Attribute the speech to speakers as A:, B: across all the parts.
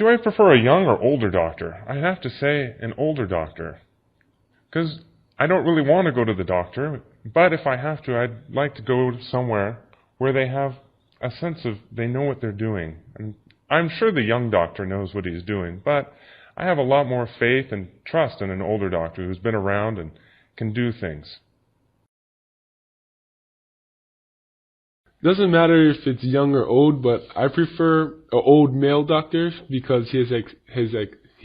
A: Do I prefer a young or older doctor? I have to say an older doctor. Because I don't really want to go to the doctor, but if I have to, I'd like to go somewhere where they have a sense of they know what they're doing. And I'm sure the young doctor knows what he's doing, but I have a lot more faith and trust in an older doctor who's been around and can do things.
B: Doesn't matter if it's young or old, but I prefer an old male doctor because he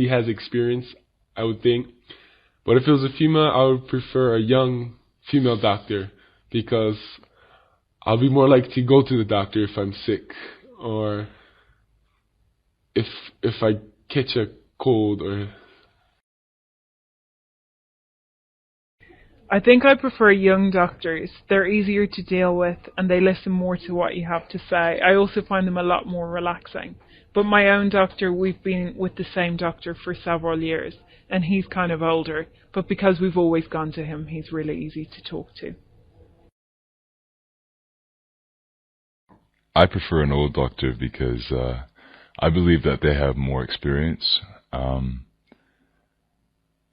B: has experience, I would think. But if it was a female, I would prefer a young female doctor because I'll be more likely to go to the doctor if I'm sick or if I catch a cold or...
C: I think I prefer young doctors. They're easier to deal with and they listen more to what you have to say. I also find them a lot more relaxing. But my own doctor, we've been with the same doctor for several years and he's kind of older. But because we've always gone to him, he's really easy to talk to.
D: I prefer an old doctor because I believe that they have more experience.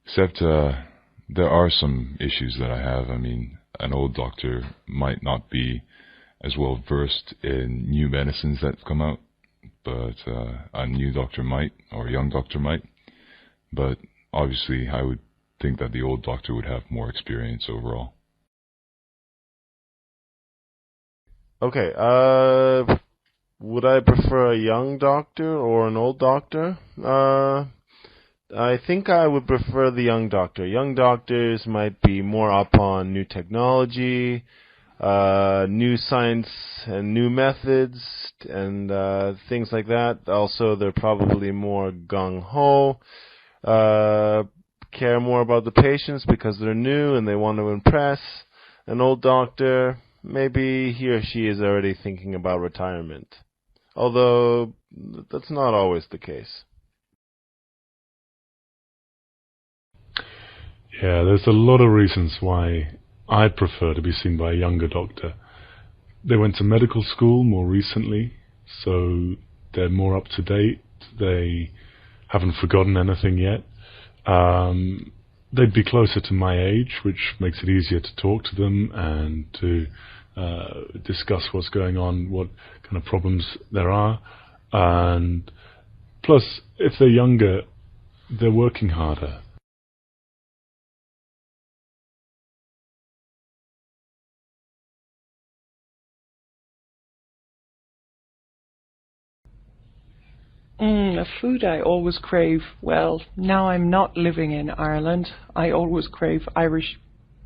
D: Except there are some issues that I have. I mean, an old doctor might not be as well versed in new medicines that come out, but a new doctor might, or a young doctor might. But obviously, I would think that the old doctor would have more experience overall.
E: Okay, would I prefer a young doctor or an old doctor? I think I would prefer the young doctor. Young doctors might be more up on new technology, new science and new methods, and things like that. Also, they're probably more gung-ho, care more about the patients because they're new and they want to impress. An old doctor, maybe he or she is already thinking about retirement. Although, that's not always the case.
F: Yeah, there's a lot of reasons why I prefer to be seen by a younger doctor. They went to medical school more recently, so they're more up to date. They haven't forgotten anything yet. They'd be closer to my age, which makes it easier to talk to them and to discuss what's going on, what kind of problems there are. And plus, if they're younger, they're working harder.
G: A food I always crave. Well, now I'm not living in Ireland. I always crave Irish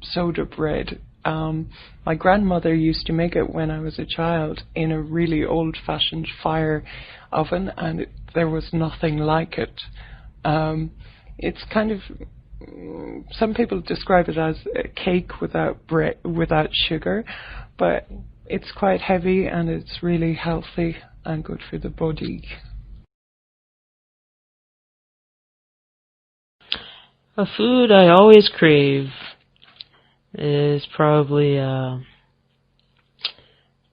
G: soda bread. My grandmother used to make it when I was a child in a really old-fashioned fire oven, and there was nothing like it. It's kind of, some people describe it as a cake without bread, without sugar, but it's quite heavy and it's really healthy and good for the body.
H: A food I always crave is probably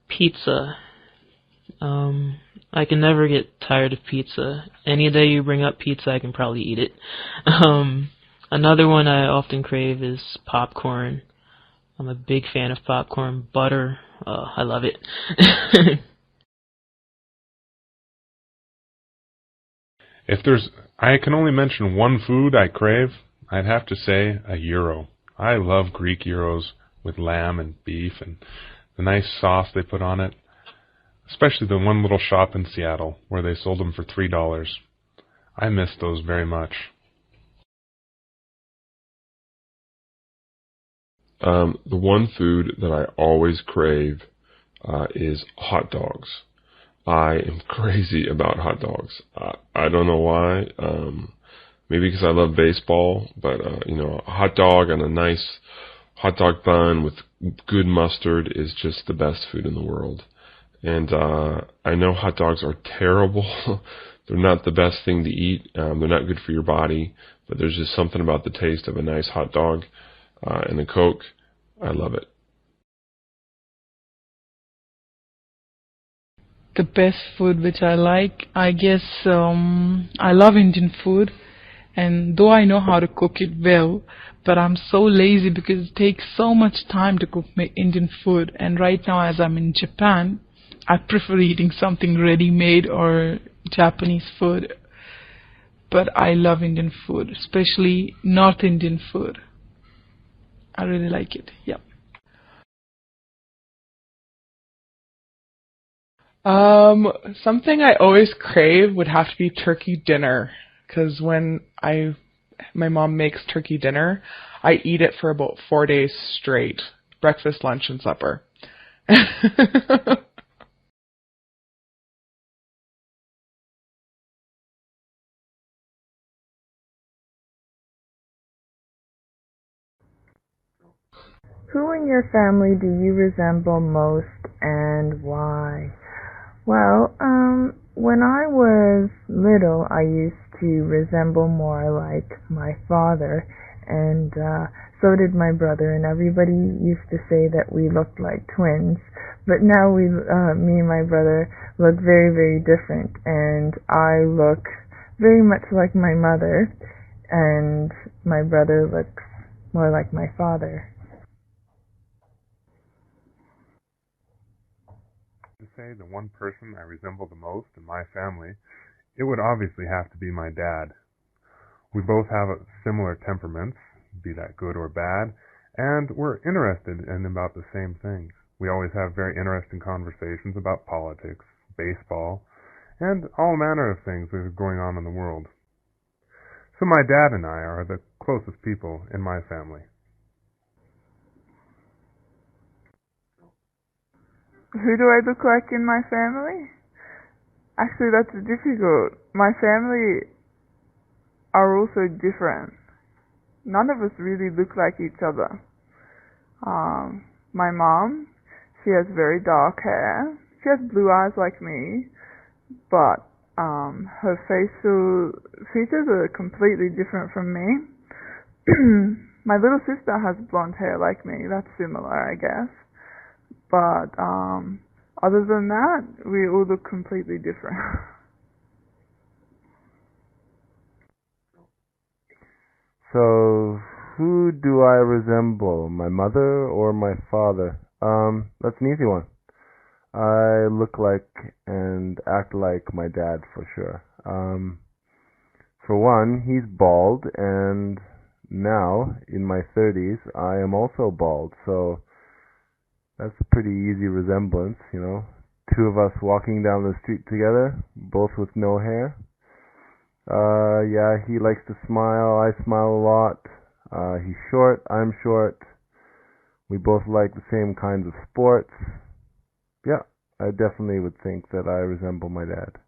H: pizza. I can never get tired of pizza. Any day you bring up pizza, I can probably eat it. Another one I often crave is popcorn. I'm a big fan of popcorn. Butter, I love it.
A: I can only mention one food I crave, I'd have to say a gyro. I love Greek gyros with lamb and beef and the nice sauce they put on it. Especially the one little shop in Seattle where they sold them for $3. I miss those very much.
I: The one food that I always crave is hot dogs. I am crazy about hot dogs. I don't know why. Maybe because I love baseball, but a hot dog and a nice hot dog bun with good mustard is just the best food in the world. And I know hot dogs are terrible. They're not the best thing to eat. They're not good for your body, but there's just something about the taste of a nice hot dog and a Coke. I love it.
J: The best food which I like, I guess I love Indian food, and though I know how to cook it well, but I'm so lazy because it takes so much time to cook my Indian food. And right now, as I'm in Japan, I prefer eating something ready-made or Japanese food. But I love Indian food, especially North Indian food. I really like it. Yeah.
K: Something I always crave would have to be turkey dinner, because when my mom makes turkey dinner, I eat it for about 4 days straight, breakfast, lunch, and supper.
L: Who in your family do you resemble most and why? Well, when I was little, I used to resemble more like my father, and so did my brother, and everybody used to say that we looked like twins. But now me and my brother look very, very different, and I look very much like my mother, and my brother looks more like my father.
A: To say the one person I resemble the most in my family, it would obviously have to be my dad. We both have similar temperaments, be that good or bad, and we're interested in about the same things. We always have very interesting conversations about politics, baseball, and all manner of things that are going on in the world. So my dad and I are the closest people in my family.
L: Who do I look like in my family? Actually, that's difficult. My family are also different. None of us really look like each other. My mom, she has very dark hair. She has blue eyes like me, but her facial features are completely different from me. My little sister has blonde hair like me. That's similar, I guess. But other than that, we all look completely different.
E: So, who do I resemble? My mother or my father? That's an easy one. I look like and act like my dad for sure. For one, he's bald, and now, in my 30s, I am also bald, so that's a pretty easy resemblance, you know. Two of us walking down the street together, both with no hair. Yeah, he likes to smile, I smile a lot. He's short, I'm short. We both like the same kinds of sports. Yeah, I definitely would think that I resemble my dad.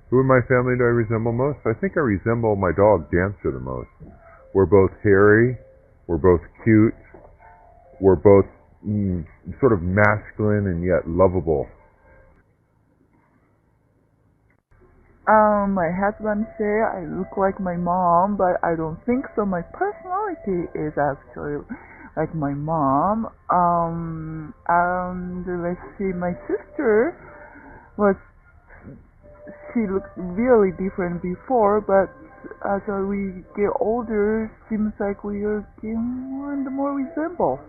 M: Who in my family do I resemble most? I think I resemble my dog Dancer the most. We're both hairy, we're both cute, we're both sort of masculine and yet lovable.
L: My husband say I look like my mom, but I don't think so. My personality is actually like my mom. And let's see, my sister she looked really different before, but as we get older, seems like we are getting more and more resemble.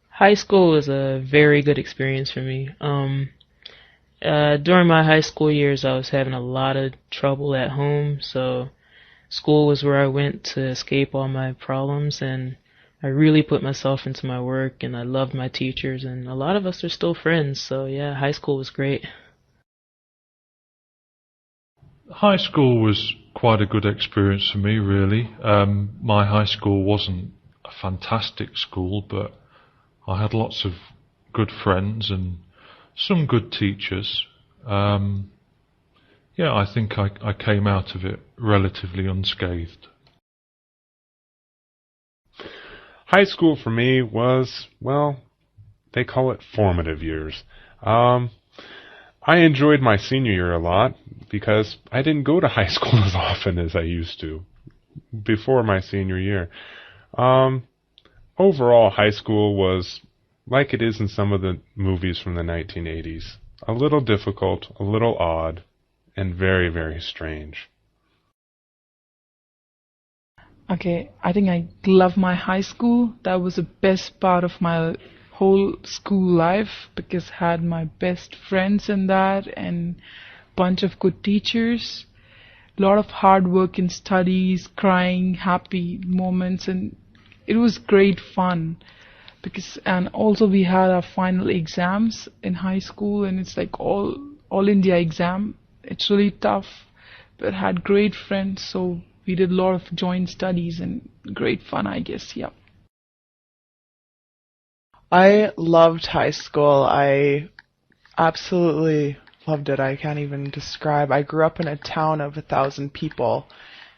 H: High school was a very good experience for me. During my high school years, I was having a lot of trouble at home, so school was where I went to escape all my problems, and I really put myself into my work, and I loved my teachers, and a lot of us are still friends, so yeah, high school was great.
N: High school was quite a good experience for me, really. My high school wasn't a fantastic school, but I had lots of good friends and some good teachers. Yeah, I think I came out of it relatively unscathed.
A: High school for me was, well, they call it formative years. I enjoyed my senior year a lot because I didn't go to high school as often as I used to before my senior year. Overall, high school was like it is in some of the movies from the 1980s. A little difficult, a little odd, and very, very strange.
J: Okay, I think I love my high school. That was the best part of my whole school life because I had my best friends in that and bunch of good teachers. A lot of hard work in studies, crying, happy moments, and it was great fun. And also we had our final exams in high school, and it's like all India exam. It's really tough, but had great friends, so we did a lot of joint studies and great fun, I guess. Yeah.
K: I loved high school. I absolutely loved it. I can't even describe. I grew up in a town of 1,000 people,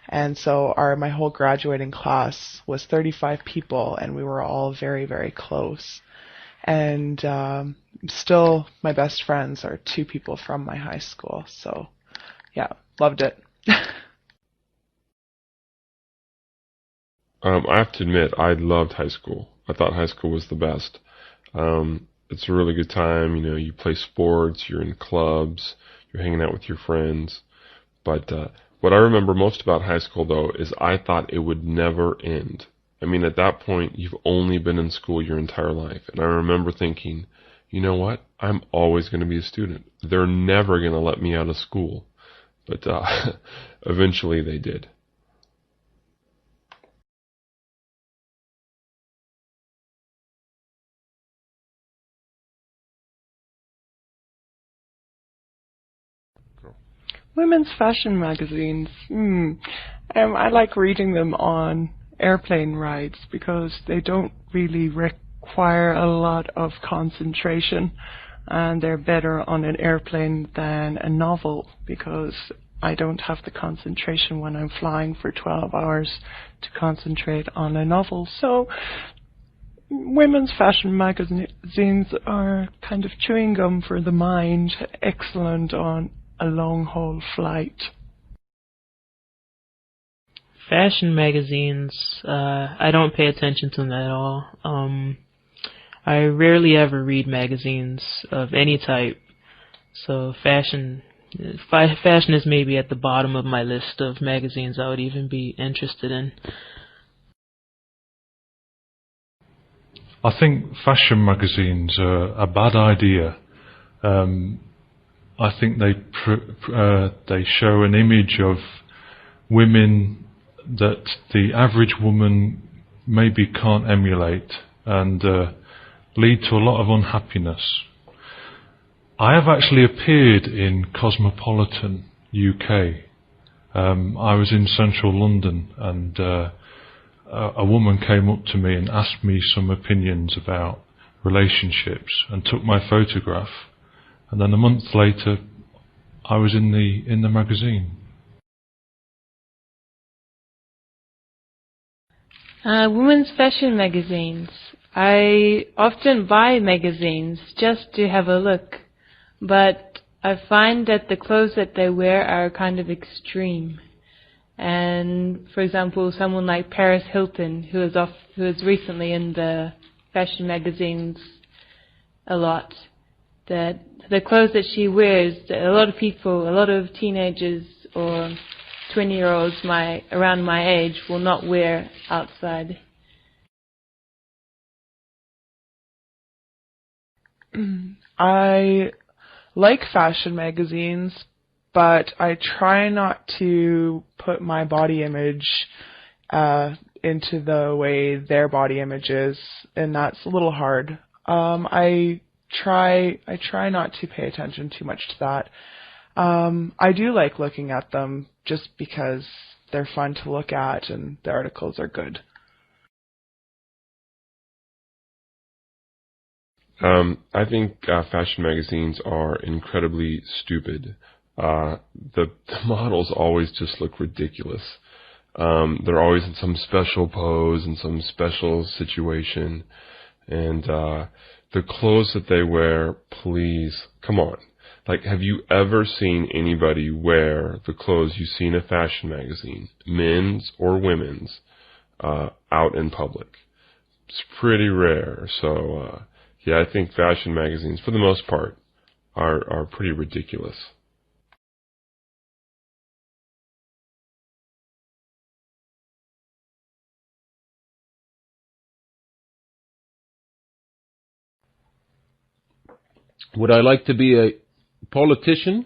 K: and so my whole graduating class was 35 people, and we were all very, very close. And still, my best friends are 2 people from my high school. So, yeah, loved it.
I: I have to admit, I loved high school. I thought high school was the best. It's a really good time. You know, you play sports, you're in clubs, you're hanging out with your friends. But what I remember most about high school, though, is I thought it would never end. I mean, at that point, you've only been in school your entire life. And I remember thinking, you know what? I'm always going to be a student. They're never going to let me out of school. But eventually they did.
G: Women's fashion magazines. I like reading them on airplane rides because they don't really require a lot of concentration, and they're better on an airplane than a novel because I don't have the concentration when I'm flying for 12 hours to concentrate on a novel. So women's fashion magazines are kind of chewing gum for the mind, excellent on a long-haul flight.
H: Fashion magazines, I don't pay attention to them at all. I rarely ever read magazines of any type, so fashion is maybe at the bottom of my list of magazines I would even be interested in.
N: I think fashion magazines are a bad idea. I think they show an image of women that the average woman maybe can't emulate and lead to a lot of unhappiness. I have actually appeared in Cosmopolitan, UK. I was in central London, and a woman came up to me and asked me some opinions about relationships and took my photograph. And then a month later, I was in the magazine.
O: Women's fashion magazines. I often buy magazines just to have a look, but I find that the clothes that they wear are kind of extreme. And for example, someone like Paris Hilton, who is recently in the fashion magazines a lot, that the clothes that she wears, a lot of people, a lot of teenagers or 20-year-olds around my age will not wear outside.
K: I like fashion magazines, but I try not to put my body image into the way their body image is, and that's a little hard. I try not to pay attention too much to that. I do like looking at them just because they're fun to look at and the articles are good.
I: I think fashion magazines are incredibly stupid. The models always just look ridiculous. They're always in some special pose in some special situation, and the clothes that they wear, please, come on. Like, have you ever seen anybody wear the clothes you see in a fashion magazine, men's or women's, out in public? It's pretty rare. So, yeah, I think fashion magazines, for the most part, are pretty ridiculous.
P: Would I like to be a politician,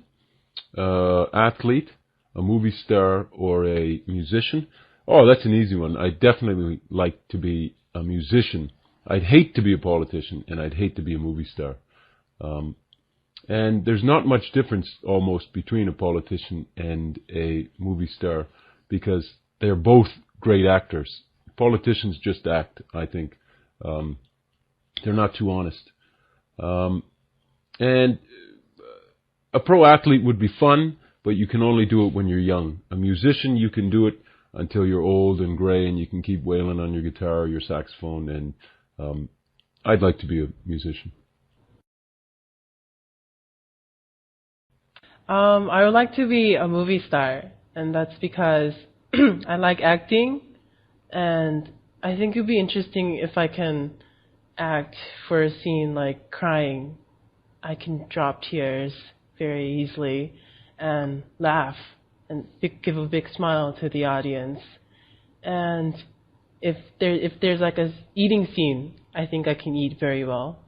P: athlete, a movie star, or a musician? Oh, that's an easy one. I'd definitely like to be a musician. I'd hate to be a politician, and I'd hate to be a movie star. And there's not much difference almost between a politician and a movie star, because they're both great actors. Politicians just act, I think. They're not too honest. And a pro athlete would be fun, but you can only do it when you're young. A musician, you can do it until you're old and gray, and you can keep wailing on your guitar or your saxophone. And I'd like to be a musician.
Q: I would like to be a movie star, and that's because I like acting, and I think it would be interesting if I can act for a scene like crying. I can drop tears very easily and laugh and give a big smile to the audience. And if there's like a eating scene, I think I can eat very well.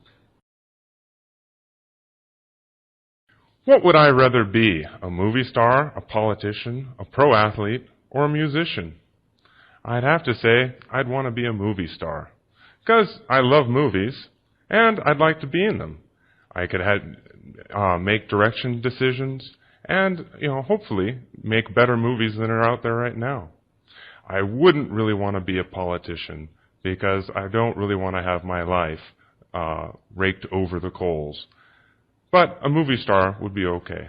A: What would I rather be? A movie star, a politician, a pro athlete, or a musician? I'd have to say I'd want to be a movie star, because I love movies and I'd like to be in them. I could make direction decisions and, hopefully make better movies than are out there right now. I wouldn't really want to be a politician, because I don't really want to have my life raked over the coals. But a movie star would be okay.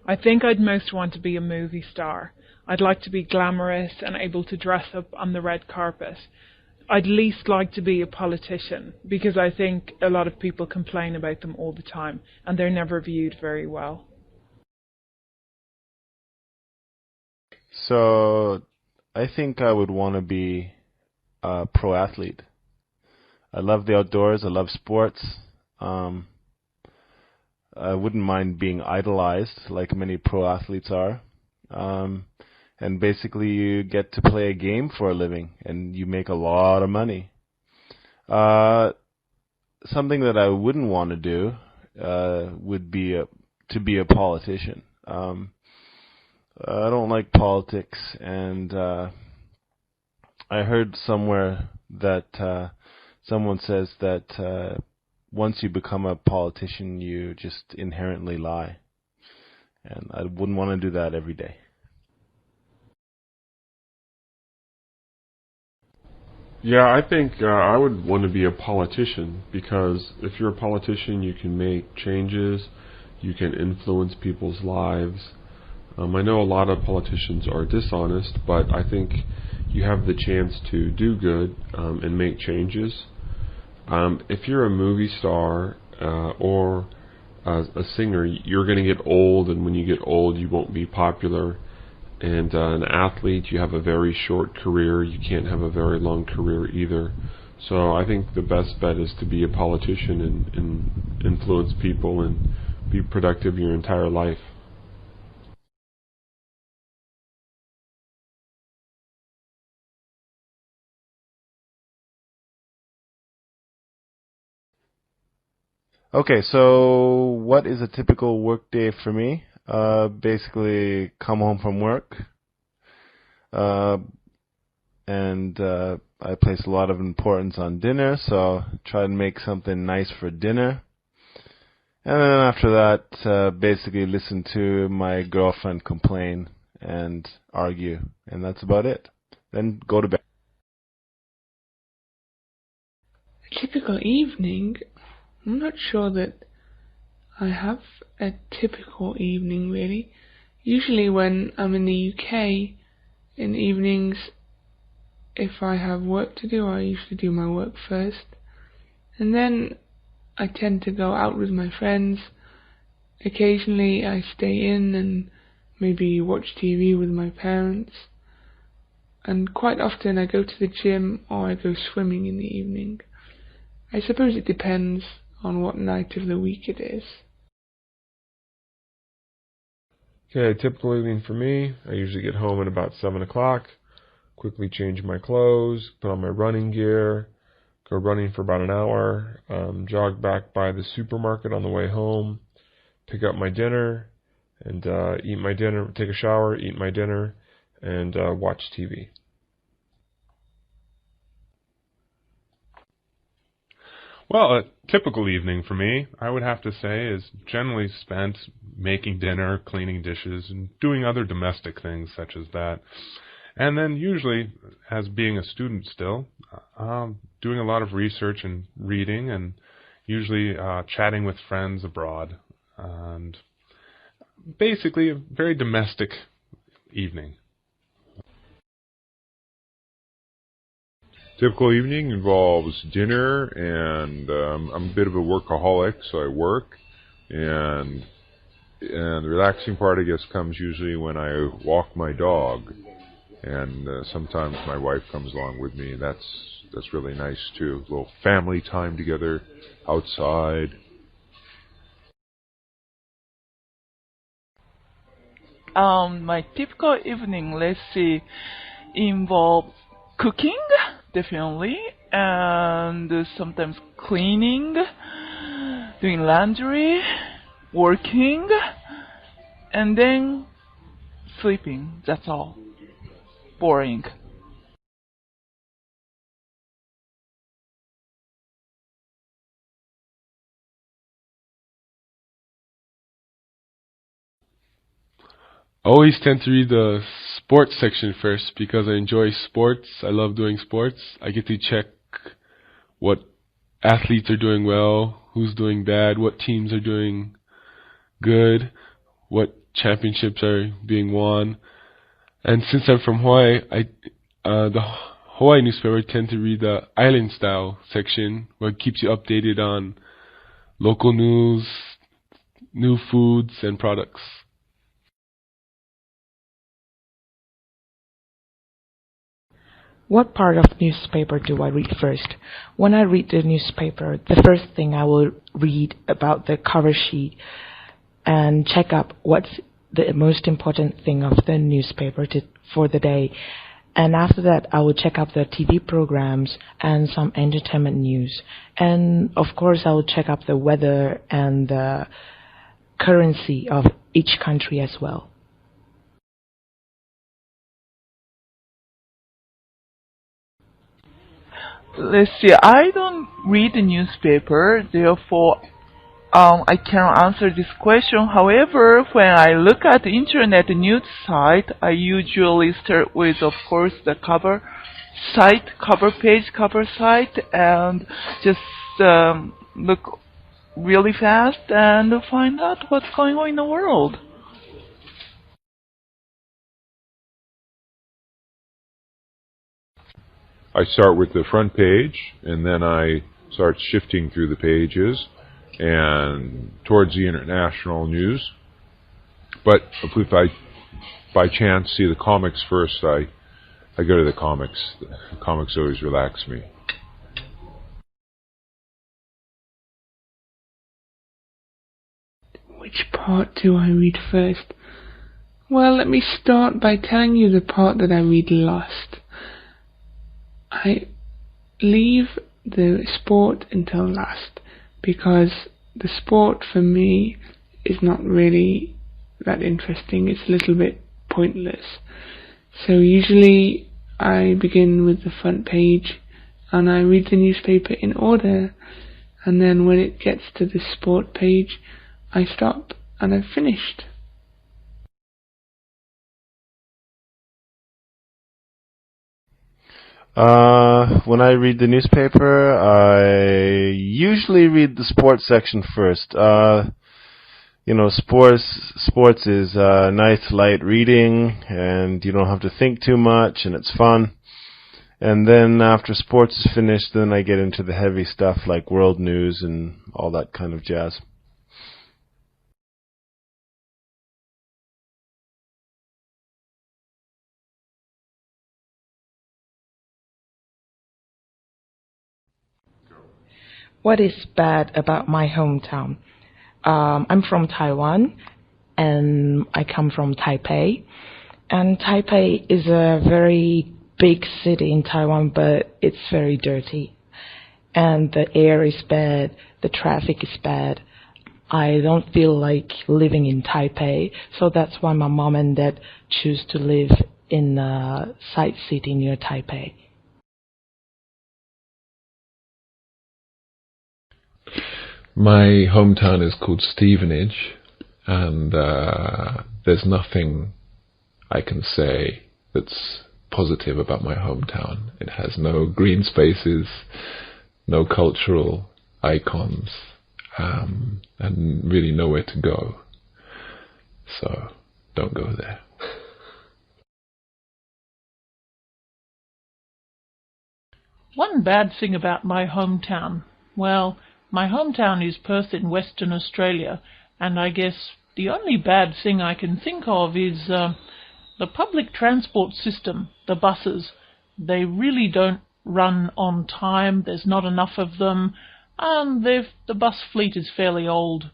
C: I think I'd most want to be a movie star. I'd like to be glamorous and able to dress up on the red carpet. I'd least like to be a politician, because I think a lot of people complain about them all the time, and they're never viewed very well.
E: So, I think I would want to be a pro athlete. I love the outdoors. I love sports. I wouldn't mind being idolized like many pro athletes are. And basically you get to play a game for a living, and you make a lot of money. Something that I wouldn't want to do would be to be a politician. I don't like politics, and I heard somewhere that someone says that once you become a politician, you just inherently lie. And I wouldn't want to do that every day.
I: Yeah, I think I would want to be a politician, because if you're a politician, you can make changes, you can influence people's lives. I know a lot of politicians are dishonest, but I think you have the chance to do good and make changes. If you're a movie star or a singer, you're going to get old, and when you get old, you won't be popular. And an athlete, you have a very short career. You can't have a very long career either. So I think the best bet is to be a politician and influence people and be productive your entire life.
E: Okay, so what is a typical work day for me? Basically, come home from work, and I place a lot of importance on dinner, so try to make something nice for dinner. And then after that, basically listen to my girlfriend complain and argue, and that's about it. Then go to bed.
J: A typical evening? I'm not sure that I have a typical evening, really. Usually when I'm in the UK, in evenings, if I have work to do, I usually do my work first.
R: And then I tend to go out with my friends. Occasionally I stay in and maybe watch TV with my parents. And quite often I go to the gym or I go swimming in the evening. I suppose it depends on what night of the week it is.
I: Okay, typical evening for me, I usually get home at about 7 o'clock, quickly change my clothes, put on my running gear, go running for about an hour, jog back by the supermarket on the way home, pick up my dinner, and eat my dinner, take a shower, eat my dinner, and watch TV.
A: Well, a typical evening for me, I would have to say, is generally spent making dinner, cleaning dishes, and doing other domestic things such as that. And then usually, as being a student still, doing a lot of research and reading, and usually chatting with friends abroad. And basically a very domestic evening.
M: Typical evening involves dinner, and I'm a bit of a workaholic, so I work, and the relaxing part, I guess, comes usually when I walk my dog, and sometimes my wife comes along with me, and that's really nice too. A little family time together outside.
S: My typical evening, let's see, involves cooking, definitely, and sometimes cleaning, doing laundry, working, and then sleeping. That's all. Boring.
B: I always tend to read the sports section first because I enjoy sports. I love doing sports. I get to check what athletes are doing well, who's doing bad, what teams are doing good, what championships are being won. And since I'm from Hawaii, the Hawaii newspaper, I tend to read the island style section where it keeps you updated on local news, new foods and products.
T: What part of newspaper do I read first? When I read the newspaper, the first thing I will read about the cover sheet and check up what's the most important thing of the newspaper for the day. And after that, I will check up the TV programs and some entertainment news. And of course, I will check up the weather and the currency of each country as well.
S: Let's see, I don't read the newspaper, therefore I cannot answer this question. However, when I look at the internet news site, I usually start with, of course, the cover site, and just look really fast and find out what's going on in the world.
M: I start with the front page, and then I start shifting through the pages and towards the international news. But if I, by chance, see the comics first, I go to the comics. The comics always relax me.
R: Which part do I read first? Well, let me start by telling you the part that I read last. I leave the sport until last because the sport for me is not really that interesting. It's a little bit pointless. So usually I begin with the front page and I read the newspaper in order, and then when it gets to the sport page I stop and I've finished.
E: When I read the newspaper, I usually read the sports section first. Sports is nice, light reading, and you don't have to think too much, and it's fun. And then after sports is finished, then I get into the heavy stuff like world news and all that kind of jazz.
T: What is bad about my hometown? I'm from Taiwan, and I come from Taipei. And Taipei is a very big city in Taiwan, but it's very dirty. And the air is bad, the traffic is bad. I don't feel like living in Taipei, so that's why my mom and dad choose to live in a side city near Taipei.
I: My hometown is called Stevenage, and there's nothing I can say that's positive about my hometown. It has no green spaces, no cultural icons, and really nowhere to go. So don't go there.
U: One bad thing about my hometown, well, my hometown is Perth in Western Australia, and I guess the only bad thing I can think of is the public transport system, the buses. They really don't run on time, there's not enough of them, and the bus fleet is fairly old.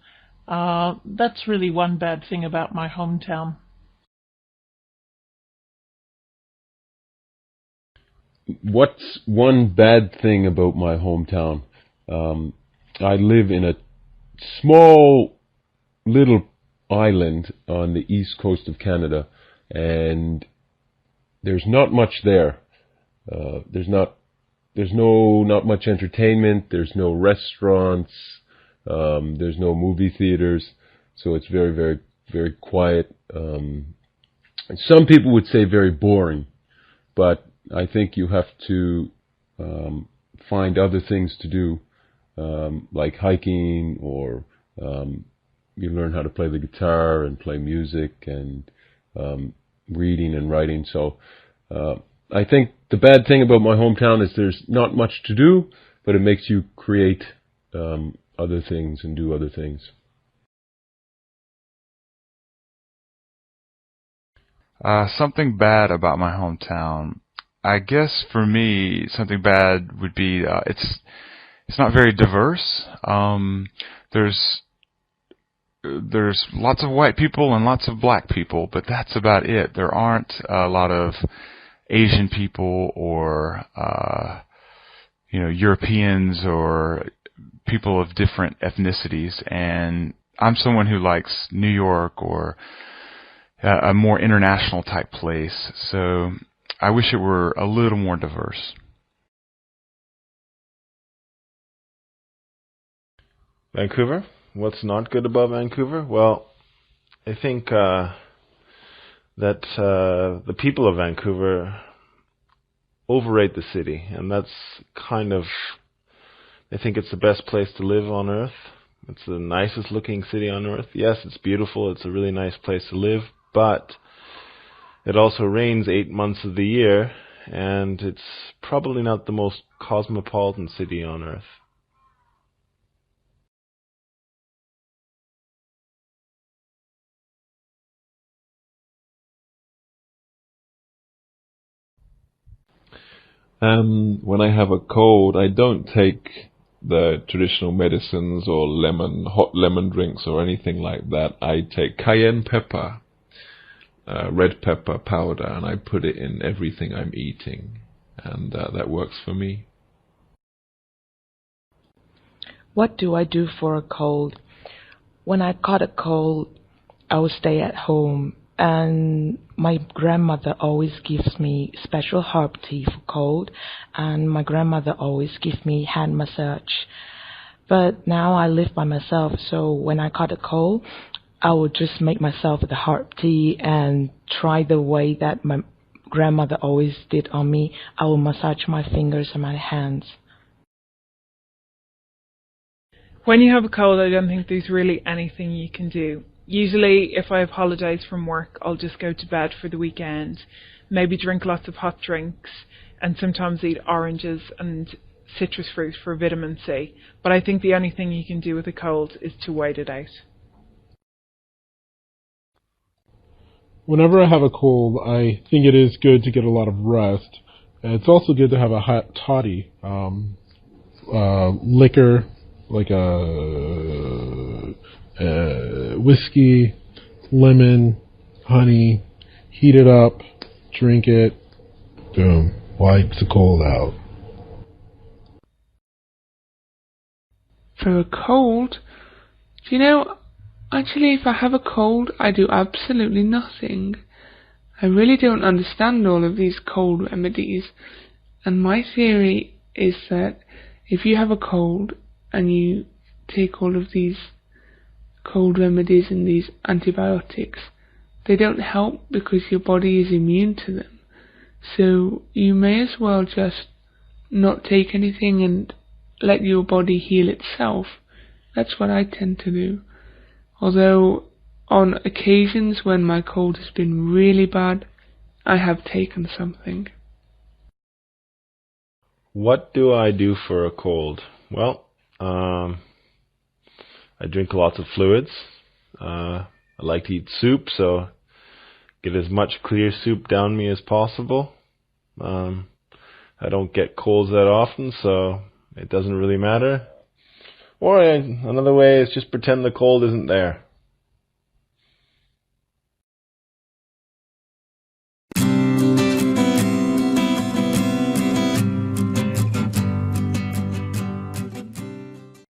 U: That's really one bad thing about my hometown.
P: What's one bad thing about my hometown? I live in a small little island on the east coast of Canada, and there's not much there. There's not much entertainment. There's no restaurants. There's no movie theaters. So it's very, very, very quiet. Some people would say very boring, but I think you have to find other things to do. Like hiking, or you learn how to play the guitar and play music, and reading and writing. So I think the bad thing about my hometown is there's not much to do, but it makes you create other things and do other things.
V: Something bad about my hometown. I guess for me, something bad would be it's not very diverse. There's lots of white people and lots of black people, but that's about it. There aren't a lot of Asian people or Europeans or people of different ethnicities. And I'm someone who likes New York or a more international type place. So I wish it were a little more diverse.
E: Vancouver? What's not good about Vancouver? Well, I think that the people of Vancouver overrate the city, and that's kind of, I think it's the best place to live on Earth. It's the nicest looking city on Earth. Yes, it's beautiful. It's a really nice place to live, but it also rains 8 months of the year, and it's probably not the most cosmopolitan city on Earth.
I: When I have a cold, I don't take the traditional medicines or hot lemon drinks or anything like that. I take cayenne pepper, red pepper powder, and I put it in everything I'm eating, and that works for me.
T: What do I do for a cold? When I got a cold, I will stay at home, and my grandmother always gives me special herb tea for cold, and my grandmother always gives me hand massage. But now I live by myself, so when I got a cold, I will just make myself the herb tea and try the way that my grandmother always did on me. I will massage my fingers and my hands.
C: When you have a cold, I don't think there's really anything you can do. Usually, if I have holidays from work, I'll just go to bed for the weekend, maybe drink lots of hot drinks, and sometimes eat oranges and citrus fruit for vitamin C. But I think the only thing you can do with a cold is to wait it out.
D: Whenever I have a cold, I think it is good to get a lot of rest. And it's also good to have a hot toddy, liquor, like whiskey, lemon, honey, heat it up, drink it, boom, wipes the cold out.
R: For a cold, do you know, actually if I have a cold, I do absolutely nothing. I really don't understand all of these cold remedies, and my theory is that if you have a cold and you take all of these cold remedies and these antibiotics, they don't help because your body is immune to them. So you may as well just not take anything and let your body heal itself. That's what I tend to do. Although on occasions when my cold has been really bad, I have taken something.
E: What do I do for a cold? Well, I drink lots of fluids. I like to eat soup, so get as much clear soup down me as possible. I don't get colds that often, so it doesn't really matter. Or another way is just pretend the cold isn't there.